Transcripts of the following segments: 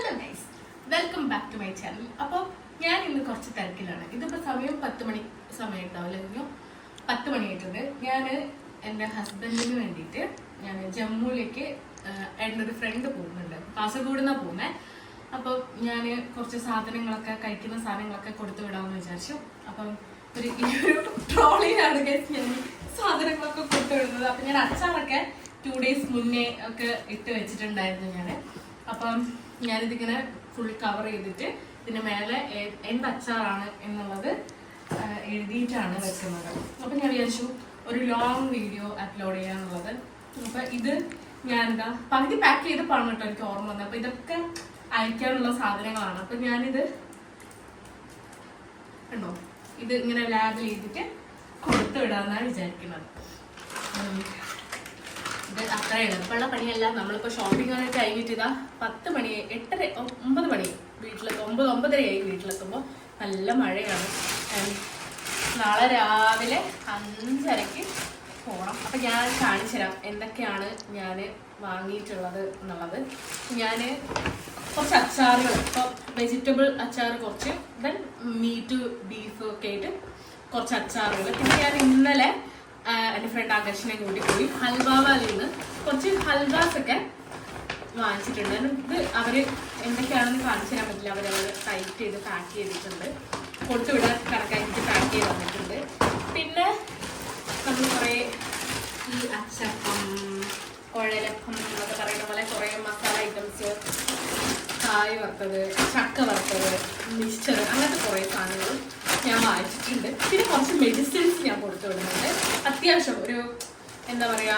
Hello guys, welcome back to my channel. അപ്പോൾ ഞാൻ ഇന്ന് കുറച്ച് തിരക്കിലാണ്. ഇതിപ്പോൾ സമയം 10 മണി സമയം ഉണ്ടാവില്ല, 10 മണിയായിട്ടുണ്ട്. ഞാൻ എൻ്റെ ഹസ്ബൻഡിന് വേണ്ടിയിട്ട് ഞാൻ ജമ്മുവിലേക്ക് എൻ്റെ ഒരു ഫ്രണ്ട് പോകുന്നുണ്ട്. കാസർഗോഡ് നിന്നാണ് പോകുന്നത്. അപ്പോൾ ഞാൻ കുറച്ച് സാധനങ്ങളൊക്കെ, കഴിക്കുന്ന സാധനങ്ങളൊക്കെ കൊടുത്തു വിടാമെന്ന് വിചാരിച്ചു. അപ്പം ഈ ഒരു ട്രോളിയിലാണ് ഗൈസ് ഞാൻ സാധനങ്ങളൊക്കെ കൊടുത്തു വിടുന്നത്. അപ്പം ഞാൻ അച്ചാറൊക്കെ 2 days മുന്നേ ഒക്കെ ഇട്ട് വെച്ചിട്ടുണ്ടായിരുന്നു ഞാൻ. അപ്പം ഞാനിതിങ്ങനെ ഫുൾ കവർ ചെയ്തിട്ട് ഇതിന് മേലെ എന്ത് അച്ചാറാണ് എന്നുള്ളത് എഴുതിയിട്ടാണ് വെക്കുന്നത്. അപ്പം ഞാൻ വിചാരിച്ചു ഒരു ലോങ് വീഡിയോ അപ്ലോഡ് ചെയ്യാന്നുള്ളത്. അപ്പം ഇത് ഞാനിതാ പകുതി പാക്ക് ചെയ്തപ്പോഴാണ് കേട്ടോ എനിക്ക് ഓർമ്മ വന്നത്. അപ്പം ഇതൊക്കെ അയക്കാനുള്ള സാധനങ്ങളാണ്. അപ്പം ഞാനിത് കണ്ടോ, ഇത് ഇങ്ങനെ ലാബിൽ ചെയ്തിട്ട് കൊടുത്തു വിടാമെന്നാണ് വിചാരിക്കുന്നത്. ഇത് അത്ര എളുപ്പമുള്ള പണിയല്ല. നമ്മളിപ്പോൾ ഷോപ്പിംഗ് ഒക്കെ കഴിഞ്ഞിട്ട് ഇതാ 10 മണി 8:30 9 മണി വീട്ടിലെത്തും. 9-9:30 വീട്ടിലെത്തുമ്പോൾ നല്ല മഴയാണ്. നാളെ രാവിലെ 5:30 പോകണം. അപ്പം ഞാൻ കാണിച്ചു തരാം എന്തൊക്കെയാണ് ഞാൻ വാങ്ങിയിട്ടുള്ളത് എന്നുള്ളത്. ഞാൻ കുറച്ച് അച്ചാറുകൾ, ഇപ്പോൾ വെജിറ്റബിൾ അച്ചാർ കുറച്ച്, ദെൻ മീറ്റ് ബീഫ് ഒക്കെ ആയിട്ട് കുറച്ച് അച്ചാറുകൾ. പിന്നെ ഞാൻ ഇന്നലെ എൻ്റെ ഫ്രണ്ട് ആകർഷിനെ കൂട്ടി പോയി ഹൽവാവാലിൽ നിന്ന് കുറച്ച് ഹൽവാസ് ഒക്കെ വാങ്ങിച്ചിട്ടുണ്ട്. ഇത് അവർ എന്തൊക്കെയാണെന്ന് കാണിച്ചു തരാൻ പറ്റില്ല. അവരത് ടൈറ്റ് ചെയ്ത് പാക്ക് ചെയ്തിട്ടുണ്ട്. കൊടുത്തുവിടാൻ കണക്കാക്കിയിട്ട് പാക്ക് ചെയ്ത് വന്നിട്ടുണ്ട്. പിന്നെ നമ്മൾ കുറേ ഈ അച്ചപ്പം, കുഴലപ്പം എന്നൊക്കെ പറയുന്ന പോലെ കുറേ മസാല ഐറ്റംസ്, കായ് വറുത്തത്, ചക്ക വറുത്തത്, മിക്സ്ചർ, അങ്ങനത്തെ കുറേ സാധനങ്ങൾ ഞാൻ വാങ്ങിച്ചിട്ടുണ്ട്. പിന്നെ കുറച്ച് മെഡിസിൻസ് ഞാൻ കൊടുത്തു വിടുന്നുണ്ട്. അത്യാവശ്യം ഒരു എന്താ പറയുക,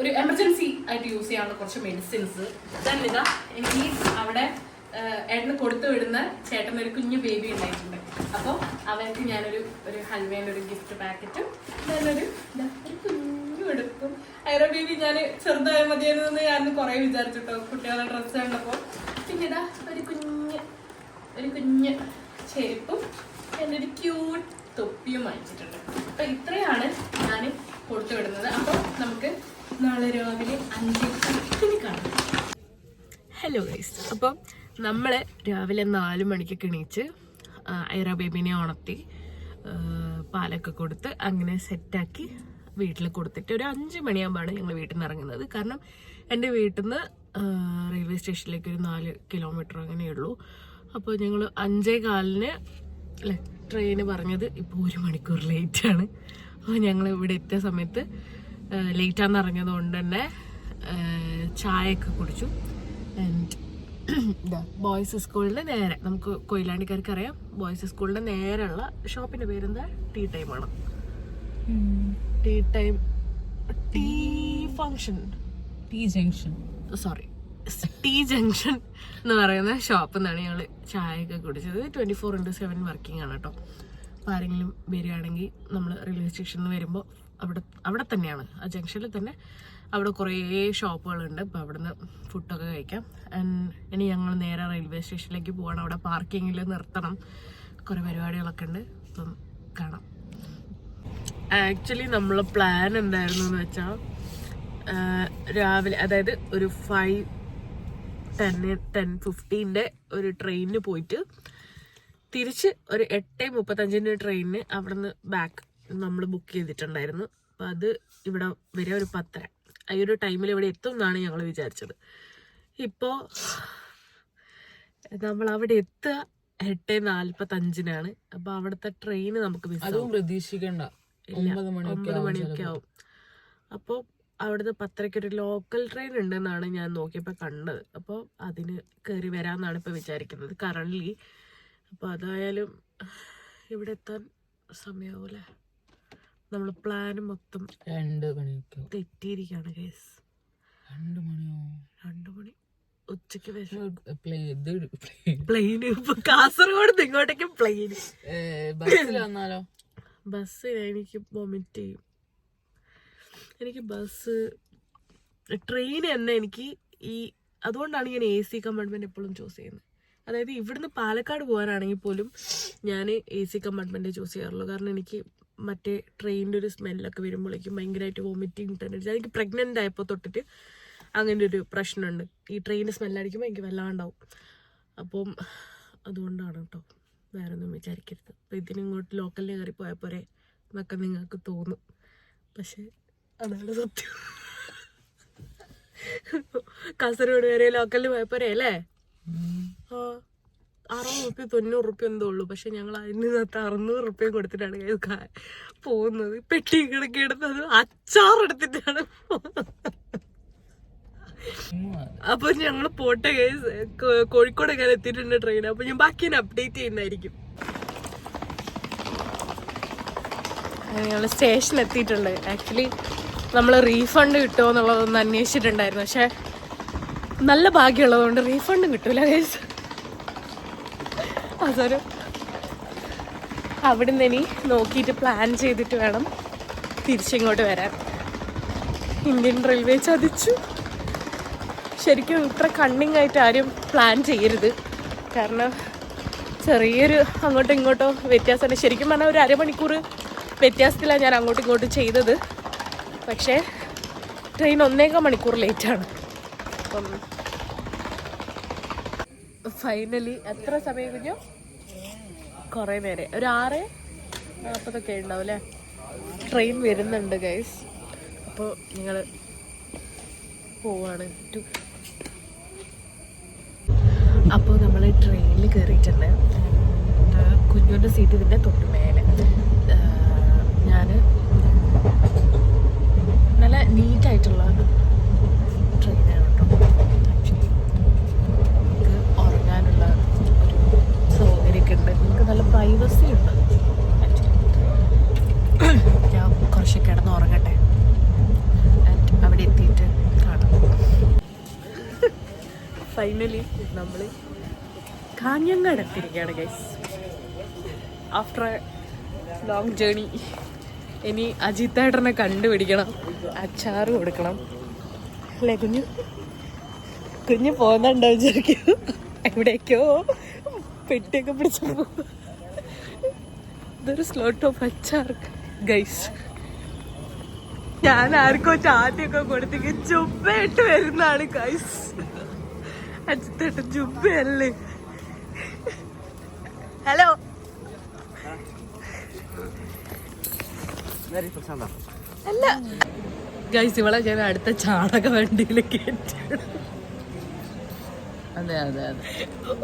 ഒരു എമർജൻസി ആയിട്ട് യൂസ് ചെയ്യാനുള്ള കുറച്ച് മെഡിസിൻസ്. തന്നെ ഇതാ എനിക്ക് അവിടെ ഏട്ടന് കൊടുത്തു വിടുന്ന ചേട്ടനൊരു കുഞ്ഞു ബേബി ഉണ്ടായിട്ടുണ്ട്. അപ്പോൾ അവർക്ക് ഞാനൊരു ഹൽവേൻ്റെ ഒരു ഗിഫ്റ്റ് പാക്കറ്റും നല്ലൊരു കുഞ്ഞു എടുക്കും. ഐറോ ബേബി ഞാൻ ചെറുതായ മതിയായിരുന്നു ഞാൻ കുറേ വിചാരിച്ചിട്ടോ കുട്ടികളുടെ ഡ്രസ്സ് കണ്ടപ്പോൾ. പിന്നെ ഇതാ ഒരു കുഞ്ഞ് ചെരുപ്പും എൻ്റെ ഒരു ക്യൂട്ട് തൊപ്പിയും വാങ്ങിച്ചിട്ടുണ്ട്. അപ്പം ഇത്രയാണ് ഞാൻ കൊടുത്തു വിടുന്നത്. അപ്പോൾ നമുക്ക് നാളെ രാവിലെ 5:10 കാണാം. ഹലോ ഗൈസ്, അപ്പം നമ്മൾ രാവിലെ 4 മണിക്കൊക്കെ എണീച്ച് ഐറ ബേബിനെ ഉണർത്തി പാലൊക്കെ കൊടുത്ത് അങ്ങനെ സെറ്റാക്കി വീട്ടിൽ കൊടുത്തിട്ട് ഒരു 5 മണിയാകുമ്പോഴാണ് ഞങ്ങൾ വീട്ടിൽ നിന്ന് ഇറങ്ങുന്നത്. കാരണം എൻ്റെ വീട്ടിൽ നിന്ന് റെയിൽവേ സ്റ്റേഷനിലേക്ക് ഒരു 4 കിലോമീറ്റർ അങ്ങനെയുള്ളൂ. അപ്പോൾ ഞങ്ങൾ 5:15 അല്ലേ ട്രെയിന് പറഞ്ഞത്. ഇപ്പോൾ 1 മണിക്കൂർ ലേറ്റാണ്. അപ്പോൾ ഞങ്ങൾ ഇവിടെ എത്തിയ സമയത്ത് ലേറ്റാന്ന് ഇറങ്ങിയത് കൊണ്ട് തന്നെ ചായയൊക്കെ കുടിച്ചു. ആൻഡ് ബോയ്സ് സ്കൂളിൻ്റെ നേരെ, നമുക്ക് കൊയിലാണ്ടിക്കാർക്ക് അറിയാം, ബോയ്സ് സ്കൂളിൻ്റെ നേരെയുള്ള ഷോപ്പിൻ്റെ പേരെന്താ, ടീ ടൈമാണ്. Tea time, tea function, tea junction, sorry tea junction എന്ന് പറയുന്ന ഷോപ്പിൽ നിന്നാണ് ഞങ്ങൾ ചായയൊക്കെ കുടിച്ചത്. 24/7 വർക്കിംഗ് ആണ് കേട്ടോ. അപ്പോൾ ആരെങ്കിലും വരികയാണെങ്കിൽ നമ്മൾ റെയിൽവേ സ്റ്റേഷനിൽ നിന്ന് വരുമ്പോൾ അവിടെ തന്നെയാണ്, ആ ജംഗ്ഷനിൽ തന്നെ അവിടെ കുറേ ഷോപ്പുകളുണ്ട്. അപ്പോൾ അവിടെ നിന്ന് ഫുഡൊക്കെ കഴിക്കാം. ഇനി ഞങ്ങൾ നേരെ റെയിൽവേ സ്റ്റേഷനിലേക്ക് പോകണം. അവിടെ പാർക്കിങ്ങിൽ നിർത്തണം, കുറേ പരിപാടികളൊക്കെ ഉണ്ട്. അപ്പം കാണാം. ആക്ച്വലി നമ്മൾ പ്ലാൻ എന്തായിരുന്നു എന്ന് വെച്ചാൽ രാവിലെ, അതായത് ഒരു 10:15 ഒരു ട്രെയിനിന് പോയിട്ട് തിരിച്ച് ഒരു 8:35 ട്രെയിനിന് അവിടെ നിന്ന് ബാക്ക് നമ്മൾ ബുക്ക് ചെയ്തിട്ടുണ്ടായിരുന്നു. അപ്പം അത് ഇവിടെ വരെ ഒരു 10:30 ഈ ഒരു ടൈമിൽ ഇവിടെ എത്തും എന്നാണ് ഞങ്ങൾ വിചാരിച്ചത്. ഇപ്പോൾ നമ്മൾ അവിടെ എത്തുക 8:45 അപ്പോൾ അവിടുത്തെ ട്രെയിന് നമുക്ക് പ്രതീക്ഷിക്കണ്ട, 9 മണിയൊക്കെ ആവും. അപ്പോൾ അവിടുന്ന് 10:30 ഒരു ലോക്കൽ ട്രെയിൻ ഉണ്ടെന്നാണ് ഞാൻ നോക്കിയപ്പോൾ കണ്ടത്. അപ്പോൾ അതിന് കയറി വരാമെന്നാണ് ഇപ്പോൾ വിചാരിക്കുന്നത് കറണ്ട്ലി. അപ്പോൾ അതായാലും ഇവിടെ എത്താൻ സമയമാവൂലേ. നമ്മൾ പ്ലാന് മൊത്തം 2 മണി തെറ്റിയിരിക്കുകയാണ് കേസ്. 2 മണി ഉച്ചക്ക് പ്ലെയിന് ഇപ്പൊ കാസർഗോഡ് ഇങ്ങോട്ടേക്ക് പ്ലെയിന്. ബസ്സിൽ വന്നാലോ? ബസ്സിൽ എനിക്ക് വൊമിറ്റ് ചെയ്യും. എനിക്ക് ബസ്, ട്രെയിൻ തന്നെ എനിക്ക് അതുകൊണ്ടാണ് ഞാൻ AC കമ്പാർട്ട്മെന്റ് എപ്പോഴും ചൂസ് ചെയ്യുന്നത്. അതായത് ഇവിടുന്ന് പാലക്കാട് പോകാനാണെങ്കിൽ പോലും ഞാൻ AC കമ്പാർട്ട്മെന്റ് ചൂസ് ചെയ്യാറുള്ളൂ. കാരണം എനിക്ക് മറ്റേ ട്രെയിനിൻ്റെ ഒരു സ്മെല്ലൊക്കെ വരുമ്പോഴേക്കും ഭയങ്കരമായിട്ട് വോമിറ്റിംഗ് ടെൻഡൻസി. എനിക്ക് പ്രഗ്നൻ്റ് ആയപ്പോൾ തൊട്ടിട്ട് അങ്ങനെ ഒരു പ്രശ്നമുണ്ട്. ഈ ട്രെയിൻ സ്മെല്ലടിക്കുമ്പോൾ എനിക്ക് വല്ലാണ്ടാവും. അപ്പം അതുകൊണ്ടാണ് കേട്ടോ, വേറെ ഒന്നും വിചാരിക്കരുത്. അപ്പോൾ ഇതിനിങ്ങോട്ട് ലോക്കലിൽ കയറി പോയാൽ പോരെ എന്നൊക്കെ നിങ്ങൾക്ക് തോന്നും, പക്ഷെ അതാണ് സത്യം. കാസർഗോഡ് വരെ ലോക്കലിൽ പോയാൽ പോരെ അല്ലേ? 690 റുപ്യ എന്തോ ഉള്ളൂ. പക്ഷെ ഞങ്ങൾ അതിന് 600 റുപ്യ കൊടുത്തിട്ടാണ് പോകുന്നത്. പെട്ടി കിടക്കുന്നത് അച്ചാറെടുത്തിട്ടാണ് പോകുന്നത്. അപ്പൊ ഞങ്ങൾ പോട്ടെ ഗൈസ്, കോഴിക്കോട് എങ്ങനെ എത്തിയിട്ടുണ്ട് ട്രെയിൻ. അപ്പൊ ഞാൻ ബാക്കി അപ്ഡേറ്റ് ചെയ്യുന്നതായിരിക്കും. ഞങ്ങൾ സ്റ്റേഷൻ എത്തിയിട്ടുണ്ട്. ആക്ച്വലി നമ്മൾ റീഫണ്ട് കിട്ടുമോ എന്നുള്ളതൊന്ന് അന്വേഷിച്ചിട്ടുണ്ടായിരുന്നു, പക്ഷെ നല്ല ഭാഗ്യമുള്ളതുകൊണ്ട് റീഫണ്ടും കിട്ടൂല ഗൈസ്. അതൊരു അവിടുന്ന് ഇനി നോക്കിയിട്ട് പ്ലാൻ ചെയ്തിട്ട് വേണം തിരിച്ചിങ്ങോട്ട് വരാൻ. ഇന്ത്യൻ റെയിൽവേ ചതിച്ചു. ശരിക്കും ഇത്ര കണ്ണിങ് ആയിട്ട് ആരും പ്ലാൻ ചെയ്യരുത്. കാരണം ചെറിയൊരു അങ്ങോട്ടും ഇങ്ങോട്ടോ വ്യത്യാസമാണ്. ശരിക്കും പറഞ്ഞാൽ ഒരു അരമണിക്കൂർ വ്യത്യാസത്തിലാണ് ഞാൻ അങ്ങോട്ടും ഇങ്ങോട്ടും ചെയ്തത്. പക്ഷേ ട്രെയിൻ 1.25 മണിക്കൂർ ലേറ്റാണ്. അപ്പം ഫൈനലി എത്ര സമയം കഴിഞ്ഞു? കുറേ നേരം, ഒരു 6:40 ഉണ്ടാവും അല്ലേ? ട്രെയിൻ വരുന്നുണ്ട് ഗൈസ്. അപ്പോൾ നിങ്ങൾ പോവാണ്. അപ്പോൾ നമ്മൾ ട്രെയിനിൽ കയറിയിട്ടുണ്ട്. കുഞ്ഞുൻ്റെ സീറ്റ് ഇതിൻ്റെ തൊട്ട് മേലെ. ഞാൻ നല്ല നീറ്റായിട്ടുള്ള ട്രെയിനാണ് കേട്ടോ. ആക്ച്വലി നമുക്ക് ഉറങ്ങാനുള്ള ഒരു സൗകര്യമൊക്കെ ഉണ്ട്. നമുക്ക് നല്ല പ്രൈവസി ഉണ്ട്. ഞാൻ കുറച്ച് കിടന്ന് ഉറങ്ങട്ടെ, അവിടെ എത്തിയിട്ട് കാണാം. ഫൈനലി നമ്മൾ കാഞ്ഞങ്ങാട് എത്തിയിരിക്കുകയാണ് guys. After A long journey. ഇനി അജിത്തേട്ടനെ കണ്ടുപിടിക്കണം, അച്ചാറ് കൊടുക്കണം അല്ലേ? കുഞ്ഞു പോകുന്നുണ്ടോ വിചാരിക്കും. എവിടേക്കോ പെട്ടിയൊക്കെ പിടിച്ചു പോകും. ഇതൊരു സ്ലോട്ട് ഓഫ് അച്ചാർ ഗൈസ്. ഞാൻ ആർക്കോ ചാദ്യമൊക്കെ കൊടുത്തേക്ക് ജുബ്ബയിട്ട് വരുന്നതാണ് ഗൈസ്. അജിത്തേട്ടൻ ജുബ്ബയല്ലേ? ഹലോ അല്ല ഗൈസ്, ഇവളെ ഞാൻ അടുത്ത ചാണക വണ്ടിയിൽ കയറ്റിയാണ്. അതെ അതെ അതെ,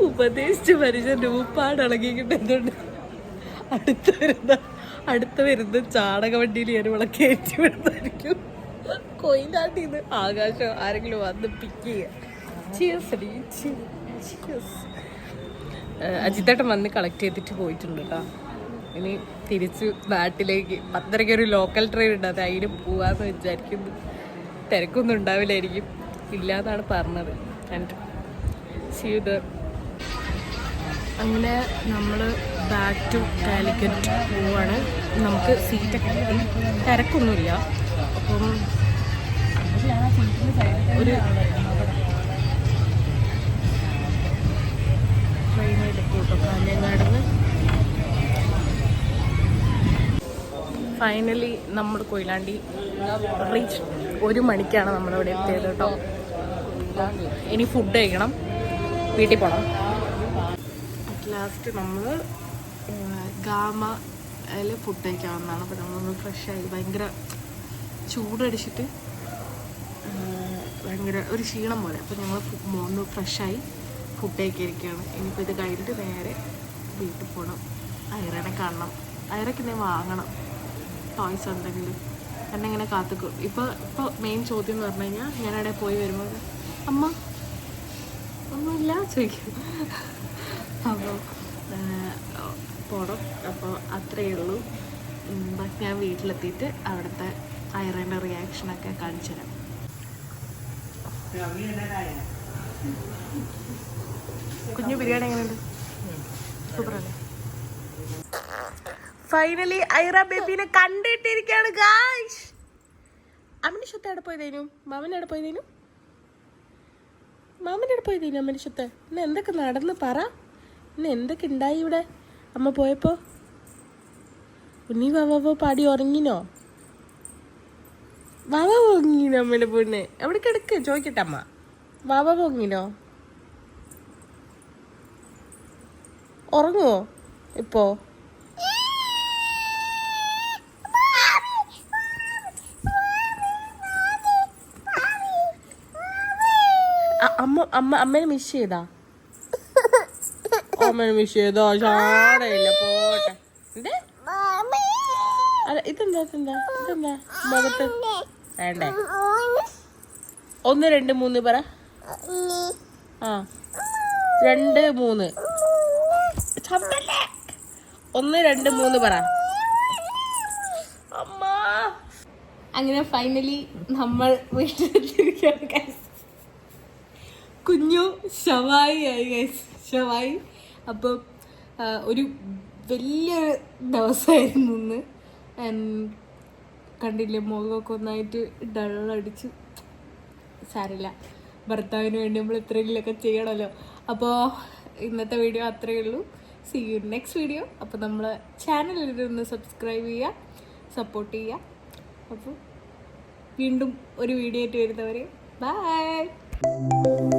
ഉപദേശിച്ച് മനുഷ്യൻ രൂപാട് ഇളകിക്കിട്ടുന്നുണ്ട്. അടുത്ത വരുന്ന ചാണക വണ്ടിയിൽ ഞാൻ ഇവളെ കയറ്റി വിടുന്നതായിരിക്കും. കൊയിലാട്ടിന്ന് ആകാശം ആരെങ്കിലും വന്ന് പിക്ക് ചെയ്യുക. അജിത്തേട്ടൻ വന്ന് കളക്ട് ചെയ്തിട്ട് പോയിട്ടുണ്ട് കേട്ടോ. ഇനി തിരിച്ച് നാട്ടിലേക്ക് 10:30 ഒരു ലോക്കൽ ട്രെയിൻ ഉണ്ട്, അത് അതിന് പോവാന്ന് വിചാരിക്കുന്നു. തിരക്കൊന്നും ഉണ്ടാവില്ലായിരിക്കും, ഇല്ലാന്നാണ് പറഞ്ഞത്. And see you there. അങ്ങനെ നമ്മൾ ബാക്ക് ടു കാലിക്കറ്റ് പോവാണ്. നമുക്ക് സീറ്റൊക്കെ തിരക്കൊന്നുമില്ല. അപ്പം ഒരു ട്രെയിനായിട്ട് പോട്ടോ കാഞ്ഞങ്ങാടുന്ന്. ഫൈനലി നമ്മൾ കൊയിലാണ്ടി റീച്ച്. 1 മണിക്കാണ് നമ്മളിവിടെ എത്തിയത് കേട്ടോ. ഇനി ഫുഡ് കഴിക്കണം, വീട്ടിൽ പോകണം. ലാസ്റ്റ് നമ്മൾ ഗാമയിൽ ഫുഡ് കഴിക്കാവുന്നതാണ്. അപ്പോൾ നമ്മളൊന്ന് ഫ്രഷായി, ഭയങ്കര ചൂടടിച്ചിട്ട് ഭയങ്കര ഒരു ക്ഷീണം പോലെ. അപ്പോൾ ഞങ്ങൾ ഒന്ന് ഫ്രഷായി ഫുഡ് കഴിക്കാതിരിക്കുകയാണ്. ഇനിയിപ്പോൾ ഇത് കഴിഞ്ഞിട്ട് നേരെ വീട്ടിൽ പോകണം. ഐറനെ കാണണം. ഐറയ്ക്ക് ഇനി വാങ്ങണം ടോയ്സ് ഉണ്ടെങ്കിൽ. എന്നെ ഇങ്ങനെ കാത്തുക്കും. ഇപ്പോൾ മെയിൻ ചോദ്യം എന്ന് പറഞ്ഞു കഴിഞ്ഞാൽ ഞാനവിടെ പോയി വരുമ്പോൾ അമ്മ ഒന്നുമില്ല ചോദിക്കും. അപ്പോൾ പോകണം. അപ്പോൾ അത്രയേ ഉള്ളൂ. ബാക്കി ഞാൻ വീട്ടിലെത്തിയിട്ട് അവിടുത്തെ ഐറേൻ്റെ റിയാക്ഷനൊക്കെ കാണിച്ചു തരാം. കുഞ്ഞു ബിരിയാണി എങ്ങനെയുണ്ട്? സൂപ്പറല്ലേ? ഫൈനലി ഐറ ബേബിനെ കണ്ടിട്ടിരിക്കുകയാണ് ഗായ്സ്. അമ്മൻ്റെ ശുദ്ധ എവിടെ പോയതേനു? മാമൻ്റെ എവിടെ പോയതേനു? അമ്മൻ്റെ ശുദ്ധ ഇന്ന് എന്തൊക്കെ നടന്ന് പറ. ഇന്ന് എന്തൊക്കെ ഉണ്ടായി ഇവിടെ അമ്മ പോയപ്പോൾ? ഉണ്ണി വാവോ പാടി ഉറങ്ങിനോ? വാവ പൊങ്ങിനോ അമ്മയുടെ പൊണ്ണ്? എവിടെ കിടക്ക് ചോദിക്കട്ടെ അമ്മ. വാവ പൊങ്ങിനോ? ഉറങ്ങുവോ ഇപ്പോ? അമ്മേനെ മിസ് ചെയ്താ? അമ്മേനെ മിസ് ചെയ്തോ? ചാടയില്ല, പോട്ടെ. എന്തേ? അല്ല ഇതെന്താ മുഖത്ത് വേണ്ടേ? 1 2 3 പറ. 2 3 1 2 3 പറ. അമ്മ. അങ്ങനെ ഫൈനലി നമ്മൾ വീട്ടിലെത്തിയിരിക്കുകയാണ് ഗൈസ്. കുഞ്ഞു ഷവായി ആയി ഗൈസ്, ഷവായി. അപ്പം ഒരു വലിയൊരു ദിവസമായിരുന്നു ഇന്ന്. കണ്ടില്ലേ, മുഖമൊക്കെ ഒന്നായിട്ട് ഡള്ളടിച്ച്. സാരില്ല, ഭർത്താവിന് വേണ്ടി നമ്മൾ ഇത്രയെങ്കിലൊക്കെ ചെയ്യണമല്ലോ. അപ്പോൾ ഇന്നത്തെ വീഡിയോ അത്രയേ ഉള്ളൂ. See you next video. അപ്പോൾ നമ്മൾ ചാനലിലൊന്ന് സബ്സ്ക്രൈബ് ചെയ്യുക, സപ്പോർട്ട് ചെയ്യുക. അപ്പോൾ വീണ്ടും ഒരു വീഡിയോ ആയിട്ട് വരുന്നവരെ ബൈ.